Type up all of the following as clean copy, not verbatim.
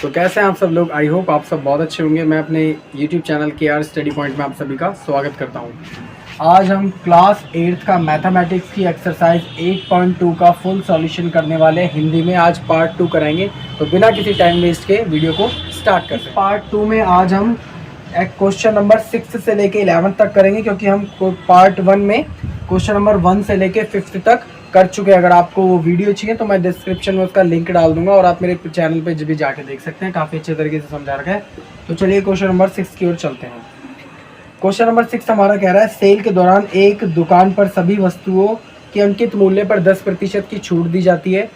तो कैसे हैं आप सब लोग। आई होप आप सब बहुत अच्छे होंगे। मैं अपने YouTube channel KR study point में आप सभी का स्वागत करता हूं। आज हम क्लास 8th का मैथमेटिक्स की एक्सरसाइज 8.2 का फुल सॉल्यूशन करने वाले हैं। हिंदी में आज पार्ट 2 कराएंगे। तो बिना किसी टाइम वेस्ट के वीडियो को स्टार्ट करते हैं। पार्ट 2 में आज हम क्वेश्चन नंबर 6 से लेके 11 तक करेंगे, क्योंकि हम पार्ट 1 में क्वेश्चन नंबर 1 से लेके 5th तक कर चुके हैं। अगर आपको वो वीडियो चाहिए तो मैं डिस्क्रिप्शन में उसका लिंक डाल दूंगा और आप मेरे चैनल पे भी जाके देख सकते हैं। काफ़ी अच्छे तरीके से समझा रखा है। तो चलिए क्वेश्चन नंबर 6 की ओर चलते हैं। क्वेश्चन नंबर 6 हमारा कह रहा है, सेल के दौरान एक दुकान पर सभी वस्तुओं के अंकित मूल्य पर 10% की छूट दी जाती है।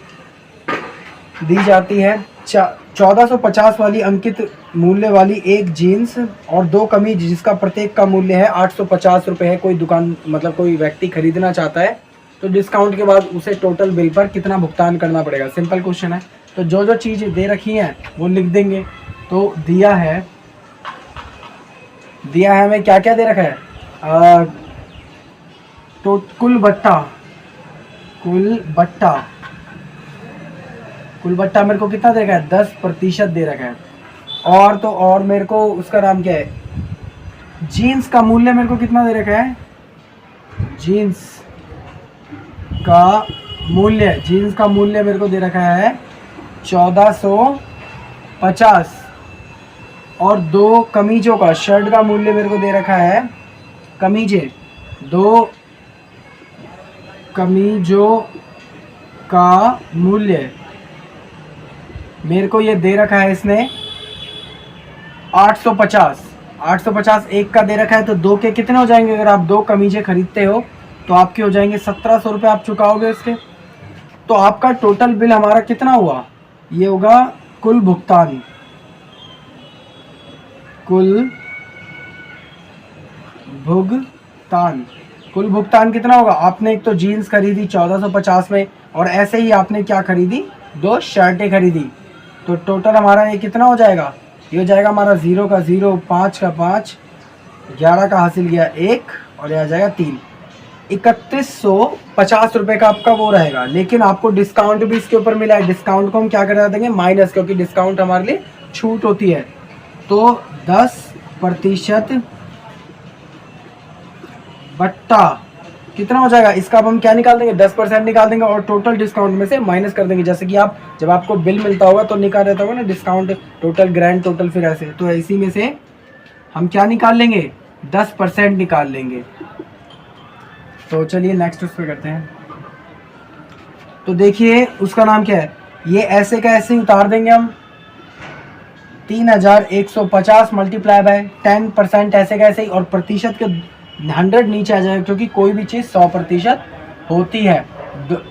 1450 वाली अंकित मूल्य वाली एक जीन्स और 2 कमीज जिसका प्रत्येक का मूल्य है 850 रुपये है। कोई दुकान कोई व्यक्ति खरीदना चाहता है तो डिस्काउंट के बाद उसे टोटल बिल पर कितना भुगतान करना पड़ेगा। सिंपल क्वेश्चन है। तो जो जो चीज़ दे रखी हैं वो लिख देंगे। तो दिया है हमें क्या क्या दे रखा है। तो कुल बट्टा मेरे को कितना दे रखा है, 10% दे रखा है। और मेरे को उसका नाम क्या है, जीन्स का मूल्य मेरे को कितना दे रखा है। जीन्स का मूल्य मेरे को दे रखा है 1450। और 2 कमीजों का, शर्ट का मूल्य मेरे को दे रखा है, 2 कमीजों का मूल्य मेरे को ये दे रखा है इसने 850 एक का दे रखा है। तो 2 के कितने हो जाएंगे, अगर आप 2 कमीजें खरीदते हो तो आपके हो जाएंगे 1700 रुपये आप चुकाओगे इसके। तो आपका टोटल बिल हमारा कितना हुआ, ये होगा कुल भुगतान कितना होगा। आपने एक तो जीन्स खरीदी 1450 में, और ऐसे ही आपने क्या खरीदी, 2 शर्टें खरीदी। तो टोटल हमारा ये कितना हो जाएगा, ये हो जाएगा हमारा 0 का 0, 5 का 5, 11 का हासिल गया 1, और ये आ जाएगा 3। 3150 रुपये का आपका वो रहेगा। लेकिन आपको डिस्काउंट भी इसके ऊपर मिला है। डिस्काउंट को हम क्या करा देंगे, माइनस, क्योंकि डिस्काउंट हमारे लिए छूट होती है। तो 10% बट्टा कितना हो जाएगा, इसका अब हम क्या निकाल देंगे, 10% निकाल देंगे और टोटल डिस्काउंट में से माइनस कर देंगे। जैसे कि आप जब आपको बिल मिलता होगा तो निकाल देता होगा ना डिस्काउंट, टोटल, ग्रैंड टोटल, फिर ऐसे। तो इसी में से हम क्या निकाल लेंगे, 10% निकाल लेंगे। तो चलिए नेक्स्ट उस पर करते हैं। तो देखिए उसका नाम क्या है, ये ऐसे का ऐसे ही उतार देंगे हम। 3150 मल्टीप्लाई बाय 10% ऐसे का ऐसे ही, और प्रतिशत के 100 नीचे आ जाएगा, क्योंकि कोई भी चीज़ 100% होती है।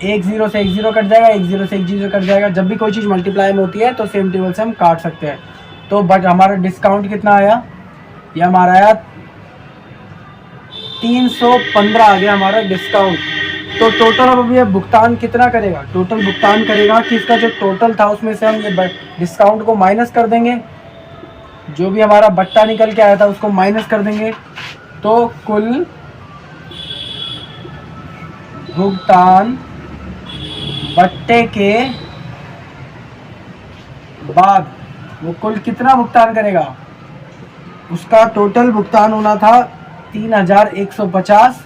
1 0 से 1 0 कट जाएगा, 1 0 से 1 0 कट जाएगा। जब भी कोई चीज़ मल्टीप्लाई में होती है तो सेम टेबल से हम काट सकते हैं। तो बट हमारा डिस्काउंट कितना आया, ये हमारा आया 315 आ गया हमारा डिस्काउंट। तो टोटल अब ये भुगतान कितना करेगा, टोटल भुगतान करेगा कि इसका जो टोटल था उसमें से हम ये डिस्काउंट को माइनस कर देंगे। जो भी हमारा बट्टा निकल के आया था उसको माइनस कर देंगे। तो कुल भुगतान बट्टे के बाद वो कुल कितना भुगतान करेगा, उसका टोटल भुगतान होना था 3150,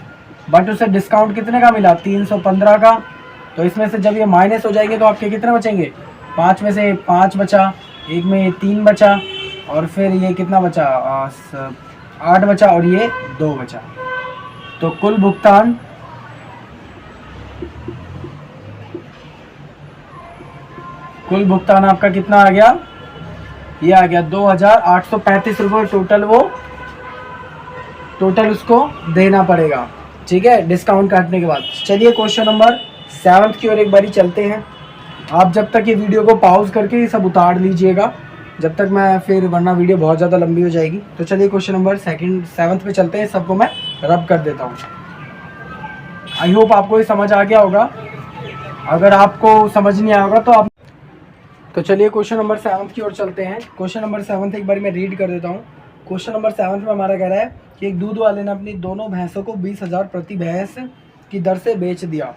बट उसे डिस्काउंट कितने का मिला, 315 का। तो इसमें से जब ये माइनस हो जाएंगे तो आपके कितने बचेंगे, 5 में से 5 बचा, 1 में 3 बचा, और फिर ये कितना बचा, 8 बचा, और ये 2 बचा। तो कुल भुगतान आपका कितना आ गया, ये आ गया 2835 रुपये टोटल उसको देना पड़ेगा। ठीक है, डिस्काउंट काटने के बाद। चलिए क्वेश्चन नंबर 7 की ओर एक बारी चलते हैं। आप जब तक ये वीडियो को पॉज करके ये सब उतार लीजिएगा, जब तक मैं, फिर वरना वीडियो बहुत ज़्यादा लंबी हो जाएगी। तो चलिए क्वेश्चन नंबर 7 पे चलते हैं। सबको मैं रब कर देता हूँ। आई होप आपको ये समझ आ गया होगा। अगर आपको समझ नहीं आया होगा तो चलिए क्वेश्चन नंबर 7 की ओर चलते हैं। क्वेश्चन नंबर 7 एक बार मैं रीड कर देता हूँ। क्वेश्चन नंबर 7 में हमारा कह रहा है कि एक दूध वाले ने अपनी दोनों भैंसों को 20,000 प्रति भैंस की दर से बेच दिया।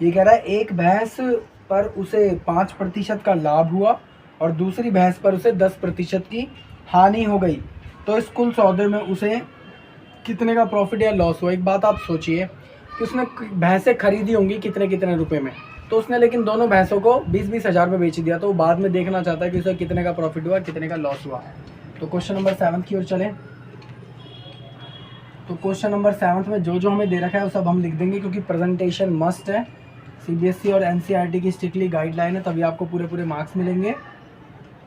ये कह रहा है एक भैंस पर उसे 5% का लाभ हुआ और दूसरी भैंस पर उसे 10% की हानि हो गई, तो इस कुल सौदे में उसे कितने का प्रॉफिट या लॉस हुआ। एक बात आप सोचिए कि उसने भैंसें खरीदी होंगी कितने कितने रुपए में, तो उसने लेकिन दोनों भैंसों को 20-20 हज़ार में बेच दिया, तो वो बाद में देखना चाहता है कि उसे कितने का प्रॉफिट हुआ कितने का लॉस हुआ। तो क्वेश्चन नंबर 7 की ओर चलें। तो क्वेश्चन नंबर 7 में जो जो हमें दे रखा है वो सब हम लिख देंगे, क्योंकि प्रेजेंटेशन मस्ट है। सीबीएसई और एनसीईआरटी की स्ट्रिक्टली गाइडलाइन है, तभी आपको पूरे पूरे मार्क्स मिलेंगे।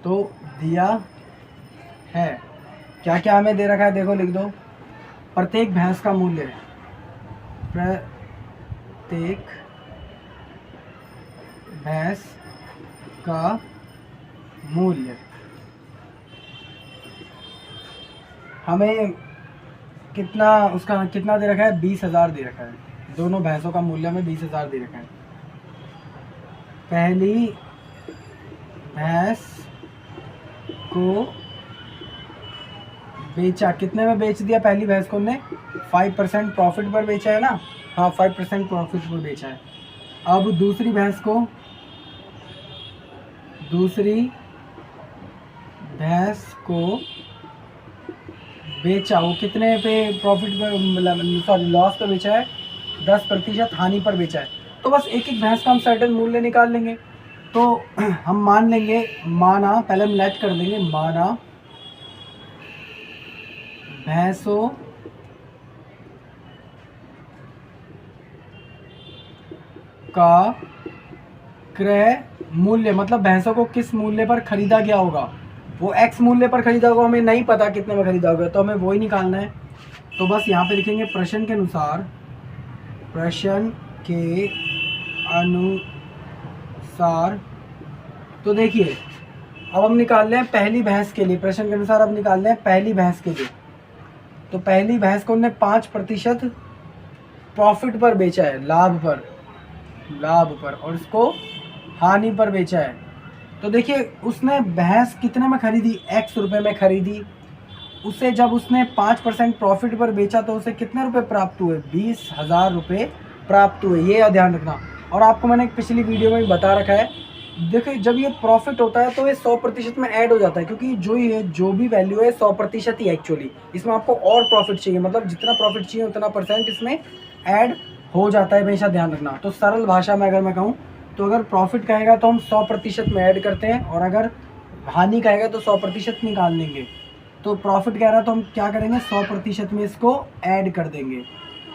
तो दिया है क्या क्या हमें दे रखा है, देखो लिख दो। प्रत्येक भैंस का मूल्य, प्रत्येक भैंस का मूल्य हमें कितना, उसका कितना दे रखा है, 20,000 दे रखा है। दोनों भैंसों का मूल्य हमें 20,000 दे रखा है। पहली भैंस को बेचा, कितने में बेच दिया, पहली भैंस को हमने 5% प्रॉफिट पर बेचा है ना, हाँ 5% प्रॉफिट पर बेचा है। अब दूसरी भैंस को, दूसरी भैंस को बेचा, वो कितने पे प्रॉफिट पर, सॉरी लॉस पे बेचा है, 10% हानि पर बेचा है। तो बस एक एक भैंस का हम सर्टेन मूल्य निकाल लेंगे। तो हम मान लेंगे, माना, पहले हम लेट कर देंगे, माना भैंसों का क्रय मूल्य, मतलब भैंसों को किस मूल्य पर खरीदा गया होगा, वो एक्स मूल्य पर खरीदा होगा, हमें नहीं पता कितने में खरीदा होगा, तो हमें वो ही निकालना है। तो बस यहाँ पे लिखेंगे प्रश्न के अनुसार, प्रश्न के अनुसार। तो देखिए अब हम निकाल लें पहली भैंस के लिए, प्रश्न के अनुसार अब निकाल लें पहली भैंस के लिए। तो पहली भैंस को हमने 5% प्रॉफिट पर बेचा है, लाभ पर, और इसको हानि पर बेचा है। तो देखिए उसने भैंस कितने में खरीदी, x रुपए में खरीदी, उसे जब उसने 5% प्रॉफिट पर बेचा तो उसे कितने रुपए प्राप्त हुए, 20,000 रुपये प्राप्त हुए, ये ध्यान रखना। और आपको मैंने पिछली वीडियो में भी बता रखा है, देखिए जब ये प्रॉफिट होता है तो ये 100% में ऐड हो जाता है, क्योंकि जो भी वैल्यू है 100% ही एक्चुअली, इसमें आपको और प्रॉफिट चाहिए, मतलब जितना प्रॉफिट चाहिए उतना % इसमें ऐड हो जाता है, हमेशा ध्यान रखना। तो सरल भाषा में अगर मैं कहूँ तो अगर प्रॉफिट कहेगा तो हम 100% में ऐड करते हैं, और अगर हानि कहेगा तो 100% निकाल लेंगे। तो प्रॉफिट कह रहा है तो हम क्या करेंगे, 100% में इसको ऐड कर देंगे,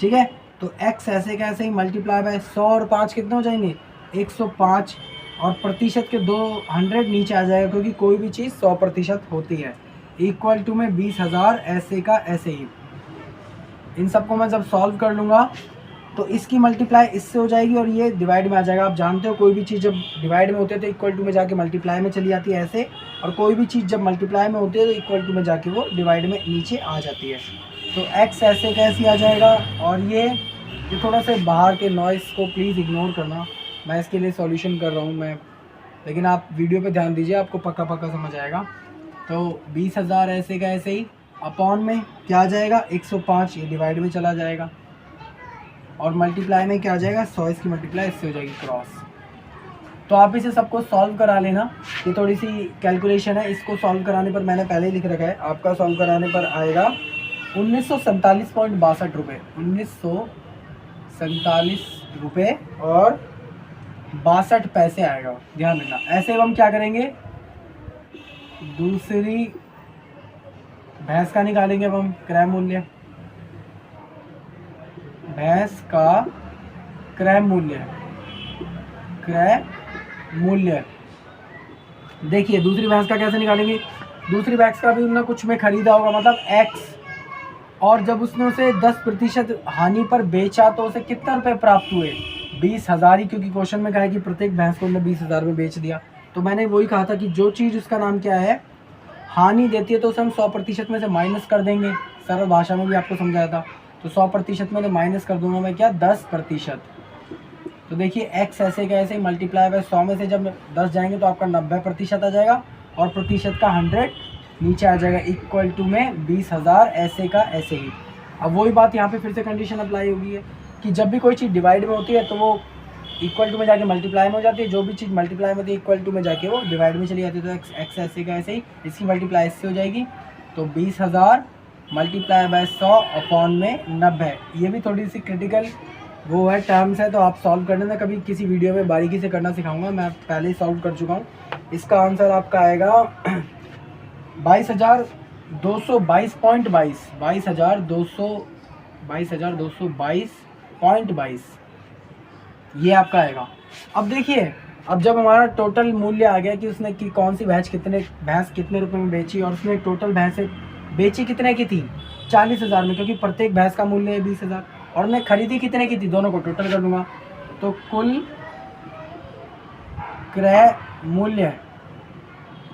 ठीक है। तो x ऐसे का ऐसे ही मल्टीप्लाई बाय 100 और 5 कितने हो जाएंगे, 105, और प्रतिशत के 200 नीचे आ जाएगा, क्योंकि कोई भी चीज़ 100% होती है। इक्वल टू में 20,000 ऐसे का ऐसे ही। इन सबको मैं जब सॉल्व कर लूँगा तो इसकी मल्टीप्लाई इससे हो जाएगी और ये डिवाइड में आ जाएगा। आप जानते हो कोई भी चीज़ जब डिवाइड में होती है तो इक्वल टू में जाके मल्टीप्लाई में चली जाती है ऐसे, और कोई भी चीज़ जब मल्टीप्लाई में होती है तो इक्वल टू में जाके वो डिवाइड में नीचे आ जाती है। तो x ऐसे कैसे आ जाएगा, और ये थोड़ा सा बाहर के नॉइस को प्लीज़ इग्नोर करना, मैं इसके लिए सॉल्यूशन कर रहा हूँ मैं, लेकिन आप वीडियो पे ध्यान दीजिए, आपको पक्का पक्का समझ आएगा। तो 20,000 ऐसे का ऐसे ही, अपॉन में क्या आ जाएगा, 105, ये डिवाइड में चला जाएगा, और मल्टीप्लाई में क्या आ जाएगा, 100, इसकी मल्टीप्लाई इससे हो जाएगी क्रॉस। तो आप इसे सबको सॉल्व करा लेना, ये थोड़ी सी कैलकुलेशन है, इसको सॉल्व कराने पर मैंने पहले ही लिख रखा है, आपका सॉल्व कराने पर आएगा 1947.62 रुपये, 1947 रुपये और 62 पैसे आएगा, ध्यान देना। ऐसे हम क्या करेंगे, दूसरी भैंस का निकालेंगे, अब हम क्रय मूल्य, भैंस का क्रय मूल्य। देखिए दूसरी भैंस का कैसे निकालेंगे, दूसरी भैंस का भी उन्होंने कुछ में खरीदा होगा, मतलब x, और जब उसने उसे 10% हानि पर बेचा तो उसे कितना रुपए प्राप्त हुए, 20,000 ही, क्योंकि क्वेश्चन में कहा है कि प्रत्येक भैंस को उन्होंने 20,000 में बेच दिया। तो मैंने वही कहा था कि जो चीज़ उसका नाम क्या है, हानि देती है, तो उसे हम 100% में से माइनस कर देंगे, सरल भाषा में भी आपको समझाया था। तो 100% में से माइनस कर दूंगा मैं क्या, 10%। तो देखिए x ऐसे का ऐसे ही मल्टीप्लाई बाय 100 में से जब 10 जाएंगे तो आपका 90% आ जाएगा, और प्रतिशत का 100 नीचे आ जाएगा, इक्वल टू में 20,000 ऐसे का ऐसे ही। अब वही बात यहाँ पे फिर से कंडीशन अप्लाई होगी है कि जब भी कोई चीज़ डिवाइड में होती है तो वो इक्वल टू में जाके मल्टीप्लाई में हो जाती है, जो भी चीज़ मल्टीप्लाई में होती है इक्वल टू में जाके वो डिवाइड में चली जाती है। तो एक्स ऐसे का ऐसे ही, इसकी मल्टीप्लाई इससे हो जाएगी। तो 20,000 मल्टीप्लाई बाय 100 अपॉन में 90। ये भी थोड़ी सी क्रिटिकल वो है, टर्म्स है, तो आप सॉल्व करने में कभी किसी वीडियो में बारीकी से करना सिखाऊंगा, मैं पहले ही सॉल्व कर चुका हूँ। इसका आंसर आपका आएगा 22,222.22, 22,222.22, ये आपका आएगा। अब देखिए, अब जब हमारा टोटल मूल्य आ गया कि उसने कि कौन सी भैंस कितने रुपए में बेची, और उसने टोटल भैंसें बेची कितने की थी 40,000 में, क्योंकि प्रत्येक भैंस का मूल्य है 20,000, और मैं खरीदी कितने की थी, दोनों को टोटल कर दूंगा। तो कुल क्रय मूल्य,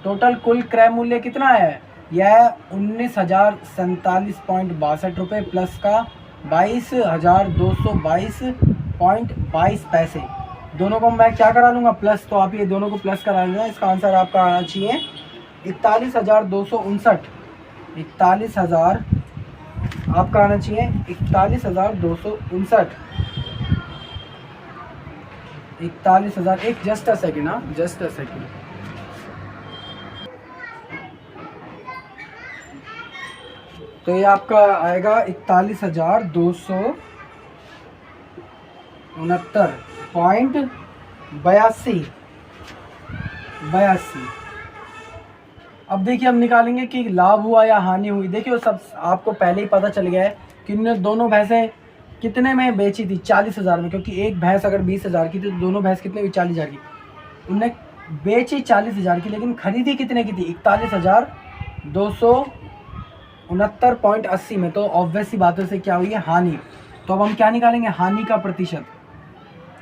टोटल कुल क्रय मूल्य कितना है, यह 19,047.62 रुपये प्लस का 22,222.22 पैसे। दोनों को मैं क्या करा लूँगा, प्लस, तो आप ये दोनों को प्लस करा लेना। इसका आंसर आपका आना चाहिए 41,259, 41,000 आपका आना चाहिए 41,259, 41,000। एक जस्ट अ सेकेंड, हाँ जस्ट अ सेकेंड। तो ये आपका आएगा 41,269.82। अब देखिए, हम निकालेंगे कि लाभ हुआ या हानि हुई। देखिए, सब आपको पहले ही पता चल गया है कि उन्होंने दोनों भैंसें कितने में बेची थी, 40,000 में, क्योंकि एक भैंस अगर 20,000 की थी तो दोनों भैंस कितने हुई, 40,000 की। उनने बेची 40,000 की, लेकिन खरीदी कितने की थी, 41,269.80 में। तो ऑब्वियस सी बातों से क्या हुई है, हानि। तो अब हम क्या निकालेंगे, हानि का प्रतिशत।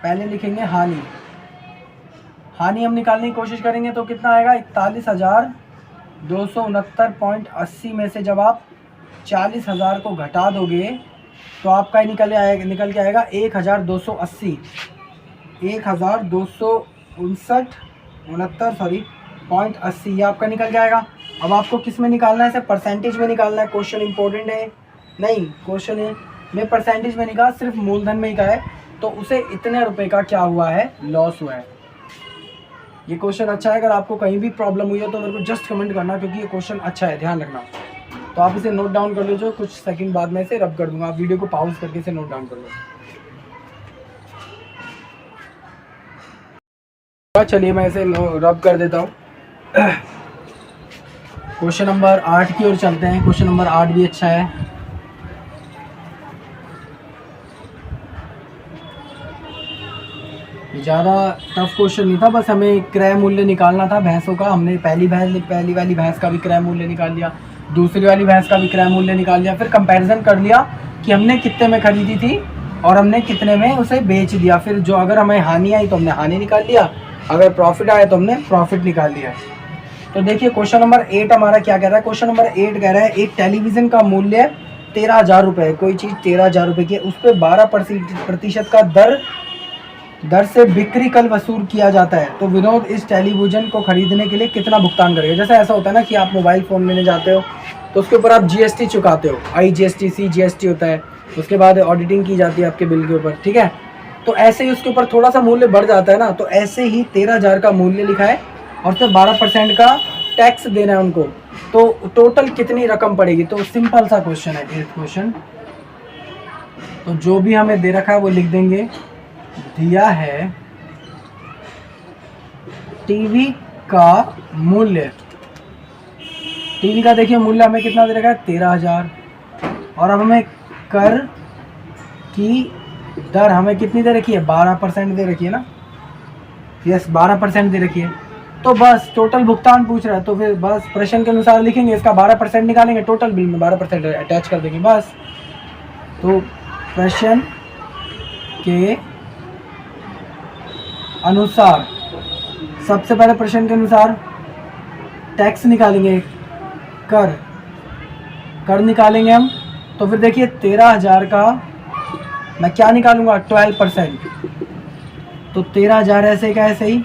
पहले लिखेंगे हानि हम निकालने की कोशिश करेंगे तो कितना आएगा, 41,269.80 में से जब आप 40,000 को घटा दोगे तो आपका निकल के आएगा 1,280, 1,269.80, ये आपका निकल जाएगा। अब आपको किस में निकालना है, इसे परसेंटेज में निकालना है। क्वेश्चन इंपॉर्टेंट है, नहीं क्वेश्चन में परसेंटेज में निकाल, सिर्फ मूलधन में ही का है, तो उसे इतने रुपए का क्या हुआ है, लॉस हुआ है। ये क्वेश्चन अच्छा है, अगर आपको कहीं भी प्रॉब्लम हुई है तो मेरे को जस्ट कमेंट करना, क्योंकि ये क्वेश्चन अच्छा है, ध्यान रखना। तो आप इसे नोट डाउन कर लीजिए, कुछ सेकंड बाद में इसे रब कर दूंगा, आप वीडियो को पॉज करके इसे नोट डाउन कर लो। चलिए मैं इसे रब कर देता हूँ। क्वेश्चन नंबर 8 की ओर चलते हैं। क्वेश्चन नंबर 8 भी अच्छा है। ज़्यादा टफ क्वेश्चन नहीं था, बस हमें क्रय मूल्य निकालना था भैंसों का। हमने पहली वाली भैंस का भी क्रय मूल्य निकाल लिया, दूसरी वाली भैंस का भी क्रय मूल्य निकाल लिया, फिर कंपैरिजन कर लिया कि हमने कितने में खरीदी थी और हमने कितने में उसे बेच दिया। फिर जो अगर हमें हानि आई तो हमने हानि निकाल लिया, अगर प्रॉफिट आया तो हमने प्रॉफिट निकाल लिया। तो देखिए क्वेश्चन नंबर 8 हमारा क्या कह रहा है। क्वेश्चन नंबर 8 कह रहा है एक टेलीविज़न का मूल्य 13,000 रुपये है। कोई चीज़ 13,000 रुपये की है, उस पर 12% का दर से बिक्री कल वसूल किया जाता है, तो विनोद इस टेलीविज़न को खरीदने के लिए कितना भुगतान करेगा। जैसे ऐसा होता है ना कि आप मोबाइल फ़ोन लेने जाते हो तो उसके ऊपर आप GST चुकाते हो, IGST CGST होता है, उसके बाद ऑडिटिंग की जाती है आपके बिल के ऊपर, ठीक है। तो ऐसे ही उसके ऊपर थोड़ा सा मूल्य बढ़ जाता है ना, तो ऐसे ही 13,000 का मूल्य लिखा है और उसमें 12% का टैक्स देना है उनको, तो टोटल कितनी रकम पड़ेगी। तो सिंपल सा क्वेश्चन है 8th क्वेश्चन। तो जो भी हमें दे रखा है वो लिख देंगे। दिया है टीवी का मूल्य, टीवी का देखिए मूल्य हमें कितना दे रखा है 13,000, और अब हमें कर की दर हमें कितनी दे रखी है 12% दे रखी है ना, यस 12% दे रखी है। तो बस टोटल भुगतान पूछ रहा है, तो फिर बस प्रश्न के अनुसार लिखेंगे, इसका 12% निकालेंगे, टोटल बिल में 12% अटैच कर देंगे बस। तो प्रश्न के अनुसार, सबसे पहले प्रश्न के अनुसार टैक्स निकालेंगे, कर निकालेंगे हम। तो फिर देखिए 13,000 का मैं क्या निकालूंगा 12%, तो 13,000 ऐसे का ऐसे ही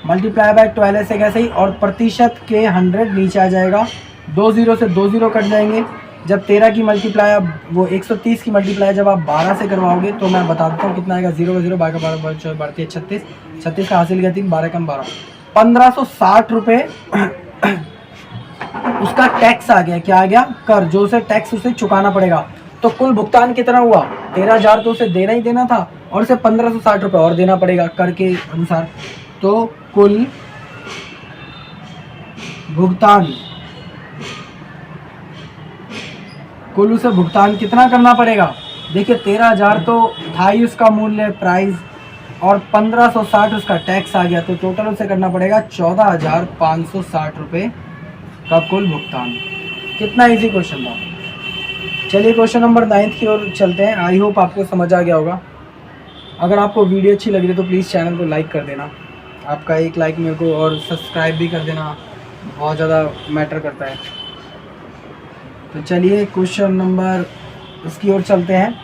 मल्टीप्लाई बाय 12 ऐसे का ऐसे ही, और प्रतिशत के 100 नीचे आ जाएगा, 2 0 से 2 0 कट जाएंगे, जब 13 की मल्टीप्लाई वो 130 की मल्टीप्लाई जब आप 12 से करवाओगे तो मैं बता देता हूँ कितना आएगा। 0 0 12 का 12 बढ़ती है 36, 36 का हासिल किया 3, 12 कम 12, 1560 रुपये उसका टैक्स आ गया। क्या आ गया? कर, जो उसे टैक्स उसे चुकाना पड़ेगा। तो कुल भुगतान कितना हुआ? 13,000 तो उसे देना ही देना था और उसे 1560 रुपये और देना पड़ेगा कर के अनुसार। तो कुल भुगतान, कुल उसे भुगतान कितना करना पड़ेगा? देखिए 13,000 तो था ही उसका मूल्य प्राइस और 1560 उसका टैक्स आ गया, तो टोटल उसे करना पड़ेगा 14,560 रुपये का कुल भुगतान। कितना इजी क्वेश्चन था। चलिए क्वेश्चन नंबर 9 की ओर चलते हैं। आई होप आपको समझ आ गया होगा। अगर आपको वीडियो अच्छी लगी तो प्लीज़ चैनल को लाइक कर देना। आपका एक लाइक मेरे को और सब्सक्राइब भी कर देना, बहुत ज़्यादा मैटर करता है। तो चलिए क्वेश्चन नंबर इसकी ओर चलते हैं,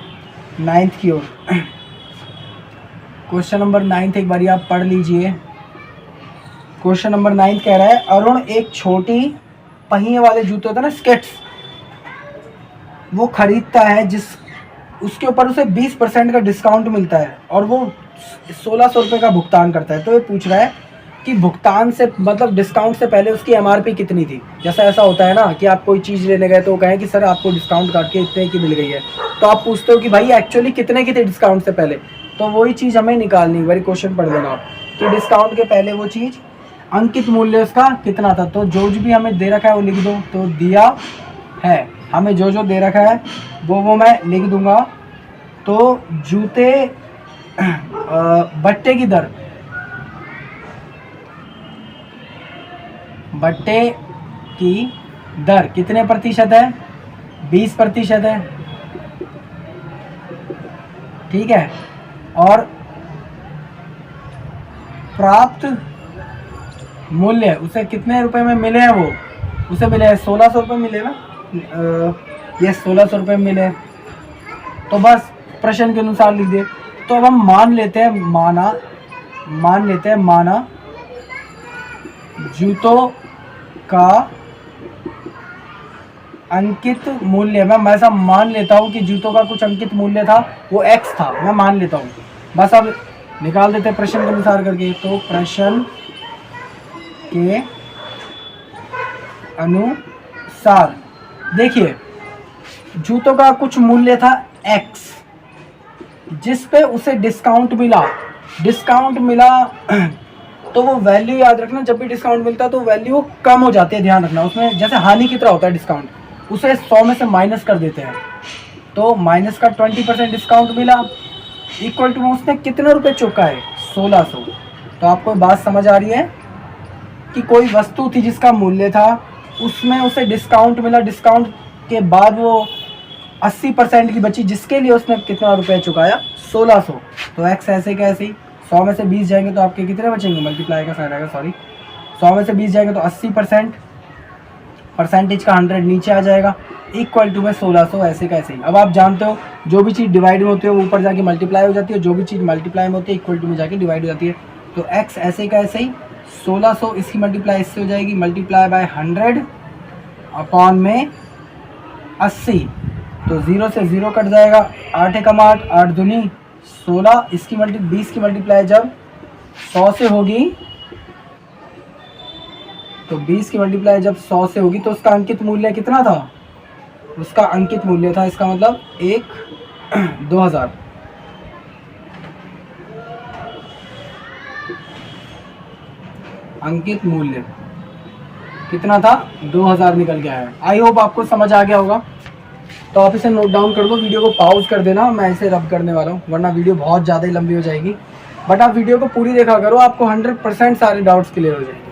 9 की ओर। क्वेश्चन नंबर 9 एक बारी आप पढ़ लीजिए। क्वेश्चन नंबर 9 कह रहा है, अरुण एक छोटी पहिए वाले जूते होते हैं ना, स्केट्स, वो खरीदता है जिस उसके ऊपर उसे 20% का डिस्काउंट मिलता है और वो 1600 रुपये का भुगतान करता है। तो ये पूछ रहा है कि भुगतान से मतलब डिस्काउंट से पहले उसकी MRP कितनी थी। जैसा ऐसा होता है ना कि आप कोई चीज़ लेने गए तो वो कहें कि सर आपको डिस्काउंट काट के इतने की मिल गई है, तो आप पूछते हो कि भाई एक्चुअली कितने की थी डिस्काउंट से पहले। तो वही चीज़ हमें निकालनी। भाई क्वेश्चन पढ़ लेना आप कि डिस्काउंट के पहले वो चीज़ अंकित मूल्य उसका कितना था। तो जो भी हमें दे रखा है वो लिख दो। तो दिया है हमें जो दे रखा है वो मैं लिख दूंगा। तो जूते बट्टे की दर, बट्टे की दर कितने प्रतिशत है? 20% है, ठीक है। और प्राप्त मूल्य उसे कितने रुपए में मिले हैं? वो उसे मिले हैं 1600 रुपये मिले ना, ये 1600 रुपये मिले। तो बस प्रश्न के अनुसार लिख दे। तो अब हम मान लेते हैं माना जूतों का अंकित मूल्य, मैं ऐसा मान लेता हूँ कि जूतों का कुछ अंकित मूल्य था, वो X था, मैं मान लेता हूँ। बस अब निकाल देते हैं प्रश्न के अनुसार करके। तो प्रश्न के अनुसार देखिए जूतों का कुछ मूल्य था X, जिस पे उसे डिस्काउंट मिला तो वो वैल्यू याद रखना, जब भी डिस्काउंट मिलता है तो वैल्यू कम हो जाती है, ध्यान रखना। उसमें जैसे हानि की तरह होता है डिस्काउंट, उसे 100 में से माइनस कर देते हैं। तो माइनस का 20% डिस्काउंट मिला, इक्वल टू उसने कितने रुपए चुकाए? 1600। तो आपको बात समझ आ रही है कि कोई वस्तु थी जिसका मूल्य था, उसमें उसे डिस्काउंट मिला, डिस्काउंट के बाद वो 80% की बची, जिसके लिए उसने कितना रुपये चुकाया? 1600। तो एक्स ऐसे कैसे ही 100 में से 20 जाएंगे तो आपके कितने बचेंगे? मल्टीप्लाई का साइन आएगा, सॉरी 100 में से 20 जाएंगे तो 80%, परसेंटेज का 100 नीचे आ जाएगा, इक्वल टू में 1600 ऐसे कैसे ही। अब आप जानते हो जो भी चीज़ डिवाइड में होती है वो ऊपर जाके मल्टीप्लाई हो जाती है, जो भी चीज़ मल्टीप्लाई में होती है इक्वल टू में जाके डिवाइड हो जाती है। तो एक्स ऐसे कैसे ही 1600, इसकी मल्टीप्लाई इससे हो जाएगी, मल्टीप्लाई बाय 100 अपॉन में 80। तो 0 से 0 कट जाएगा, 8 एकम 8, 8 दूनी 16, इसकी 20 की मल्टीप्लाई जब 100 से होगी, तो 20 की मल्टीप्लाई जब 100 से होगी तो उसका अंकित मूल्य कितना था? उसका अंकित मूल्य था, इसका मतलब 2000। अंकित मूल्य कितना था? 2000 निकल के आया। आई होप आपको समझ आ गया होगा। तो आप इसे नोट डाउन कर दो, वीडियो को पॉज कर देना, मैं इसे रब करने वाला हूँ वरना वीडियो बहुत ज़्यादा ही लंबी हो जाएगी। बट आप वीडियो को पूरी देखा करो, आपको 100% सारे डाउट्स क्लियर हो जाएंगे।